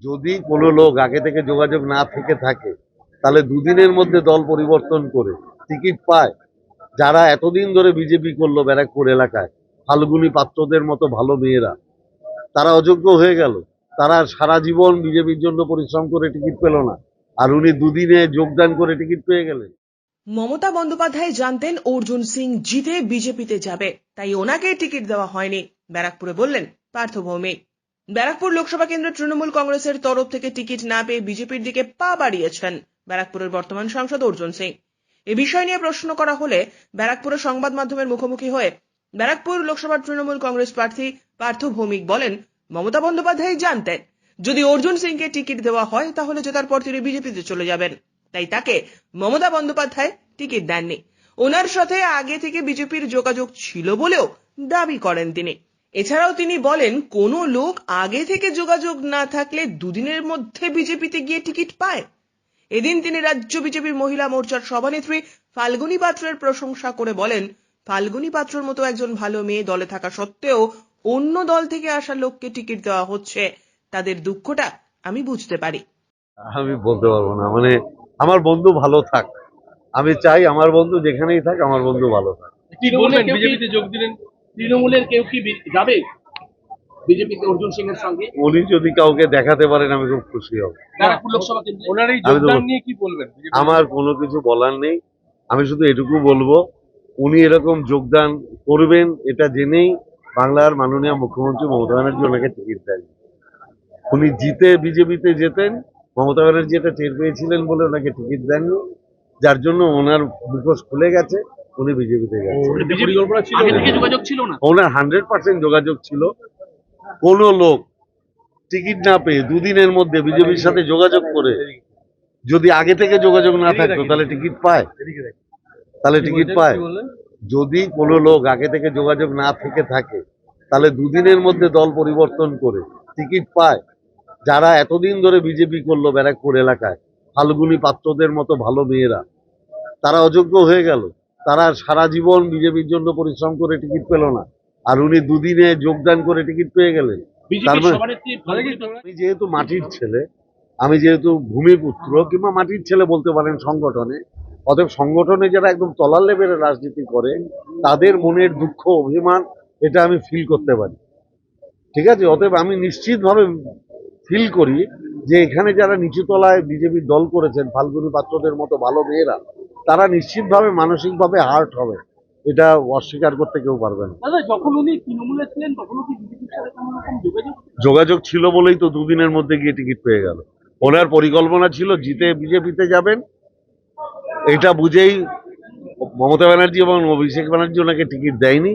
যদি কোনো লোক আগে থেকে যোগাযোগ না থেকে থাকে তাহলে দুদিনের মধ্যে দল পরিবর্তন করে টিকিট পায়। যারা এতদিন ধরে বিজেপি করলো ব্যারাকপুর এলাকায়, ফাল্গুনী পাত্রদের মতো ভালো মেয়েরা, তারা অযোগ্য হয়ে গেল। তারা সারা জীবন বিজেপির জন্য পরিশ্রম করে টিকিট পেল না, আর উনি দুদিনে যোগদান করে টিকিট পেয়ে গেলেন। মমতা বন্দ্যোপাধ্যায় জানতেন অর্জুন সিং জিতে বিজেপিতে যাবে, তাই ওনাকে টিকিট দেওয়া হয়নি, ব্যারাকপুরে বললেন পার্থ ভৌমিক। ব্যারাকপুর লোকসভা কেন্দ্রের তৃণমূল কংগ্রেসের তরফ থেকে টিকিট না পেয়ে বিজেপির দিকে পা বাড়িয়েছেন ব্যারাকপুরের বর্তমান সাংসদ অর্জুন সিং। এ বিষয় নিয়ে প্রশ্ন করা হলে ব্যারাকপুরের সংবাদ মাধ্যমের মুখোমুখি হয়ে ব্যারাকপুর লোকসভার তৃণমূল কংগ্রেস প্রার্থী পার্থ ভৌমিক বলেন, মমতা বন্দ্যোপাধ্যায় জানতেন যদি অর্জুন সিংকে টিকিট দেওয়া হয় তাহলে জেতার পর তিনি বিজেপিতে চলে যাবেন, তাই তাকে মমতা বন্দ্যোপাধ্যায় টিকিট দেননি। ওনার সাথে আগে থেকে বিজেপির যোগাযোগ ছিল বলেও দাবি করেন তিনি। এছাড়াও তিনি বলেন, কোনো লোক আগে থেকে যোগাযোগ না থাকলে দুদিনের মধ্যে বিজেপিতে গিয়ে টিকিট পায়। এদিন তিনি রাজ্য বিজেপির মহিলা মোর্চার সভানেত্রী ফাল্গুনী পাত্রের প্রশংসা করে বলেন, ফাল্গুনী পাত্রর মতো একজন ভালো মেয়ে দলে থাকা সত্ত্বেও অন্য দল থেকে আসা লোককে টিকিট দেওয়া হচ্ছে, তাদের দুঃখটা আমি বুঝতে পারি। আমি বলতে পারবো না, মানে আমার বন্ধু ভালো থাক, আমি চাই আমার বন্ধু যেখানেই থাক আমার বন্ধু ভালো থাক। কি বলবেন, বিজেপিতে যোগ দিলেন, তৃণমূলের কেউ কি যাবে বিজেপিতে অর্জুন সিং এর সঙ্গে? উনি যদি কাউকে দেখাতে পারেন আমি খুব খুশি হব। ব্যারাকপুর লোকসভা কেন্দ্রে ওনার এই যোগদান নিয়ে কি বলবেন? আমার কোনো কিছু বলার নেই, আমি শুধু এটুকু বলবো উনি এরকম যোগদান করবেন এটা জেনেই বাংলার মাননীয় মুখ্যমন্ত্রী মমতা ব্যানার্জি ওনাকে টিকিট দেন। উনি জিতে বিজেপিতে যেতেন, মমতা ব্যানার্জি এটা টের পেয়েছিলেন বলে ওনাকে টিকিট দেননি, যার জন্য ওনার মুখোশ খুলে গেছে, উনি বিজেপিতে গেছেন। পরিকল্পনা ছিল, আগে থেকে যোগাযোগ ছিল না, ওনার 100% যোগাযোগ ছিল। কোন লোক টিকিট না পেয়ে দুদিনের মধ্যে বিজেপির সাথে যোগাযোগ করে যদি আগে থেকে যোগাযোগ না থাকতো তাহলে টিকিট পায়, তাহলে টিকিট পায়। যদি কোনো লোক আগে থেকে যোগাযোগ না থেকে থাকে তাহলে দুদিনের মধ্যে দল পরিবর্তন করে টিকিট পায়। যারা এতদিন ধরে বিজেপি করলো ব্যারাকপুর এলাকায়, ফাল্গুনী পাত্রদের মতো ভালো মেয়েরা, তারা অযোগ্য হয়ে গেল। তারা সারা জীবন বিজেপির জন্য পরিশ্রম করে টিকিট পেল না, আর উনি দুদিনে যোগদান করে টিকিট পেয়ে গেলেন। তার মানে আমি যেহেতু মাটির ছেলে, আমি যেহেতু ভূমিপুত্র কিংবা মাটির ছেলে বলতে পারেন সংগঠনে, অতএব সংগঠনে যারা একদম তলার লেভেলের রাজনীতি করে তাদের মনের দুঃখ অভিমান এটা আমি ফিল করতে পারি, ঠিক আছে। অতএব আমি নিশ্চিতভাবে ফিল করি যে এখানে যারা নিচু তলায় বিজেপির দল করেছেন ফাল্গুনী পাত্রদের মতো ভালো মেয়েরা, তারা নিশ্চিতভাবে মানসিকভাবে হার্ট হবে, এটা অস্বীকার করতে কেউ পারবে না। যখন উনি তৃণমূলে ছিলেন তখনও কি বিজেপির সাথে কোনো রকম যোগাযোগ ছিল বলেই তো দুদিনের মধ্যে গিয়ে টিকিট পেয়ে গেল। ওনার পরিকল্পনা ছিল জিতে বিজেপিতে যাবেন, এটা বুঝেই মমতা ব্যানার্জি এবং অভিষেক ব্যানার্জি ওনাকে টিকিট দেয়নি।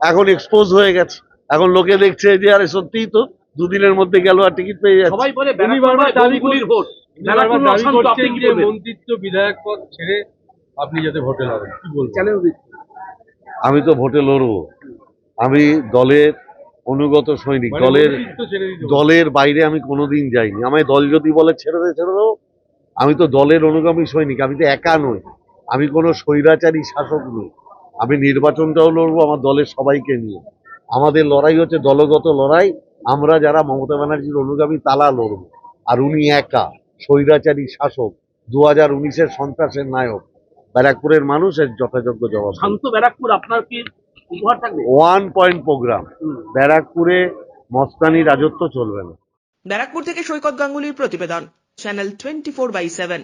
এখন এক্সপোজ হয়ে গেছে, এখন লোকে দেখছে যে আরে সত্যিই তো দুদিনের মধ্যে গেল আর টিকিট পেয়ে যাচ্ছে। সবাই বলে দাবিগুলির ভোট, মন্ত্রিত্ব বিধায়ক পদ ছেড়ে আপনি যাতে ভোটে লড়েন, কি বলবেন? আমি তো ভোটে লড়বো, আমি দলের অনুগত সৈনিক, দলের বাইরে আমি কোনোদিন যাইনি। আমায় দল যদি বলে ছেড়ে দেবো, আমি তো দলের অনুগামী সৈনিক, আমি তো একা নই, আমি কোনো স্বৈরাচারী শাসক নই। আমি নির্বাচনটাও লড়বো আমার দলের সবাইকে নিয়ে। আমাদের লড়াই হচ্ছে দলগত লড়াই, আমরা যারা মমতা ব্যানার্জির অনুগামী তারা লড়বো। আর উনি একা স্বৈরাচারী শাসক, 2019-এর সন্ত্রাসের নায়ক। ব্যারাকপুরের মানুষ এর যথাযোগ্য জবাব। শান্ত ব্যারাকপুর আপনার কি উপহার থাকবে? 1 পয়েন্ট প্রোগ্রাম, ব্যারাকপুরে মস্তানি রাজত্ব চলবে না। ব্যারাকপুর থেকে সৈকত গাঙ্গুলির প্রতিবেদন, চ্যানেল 24/7।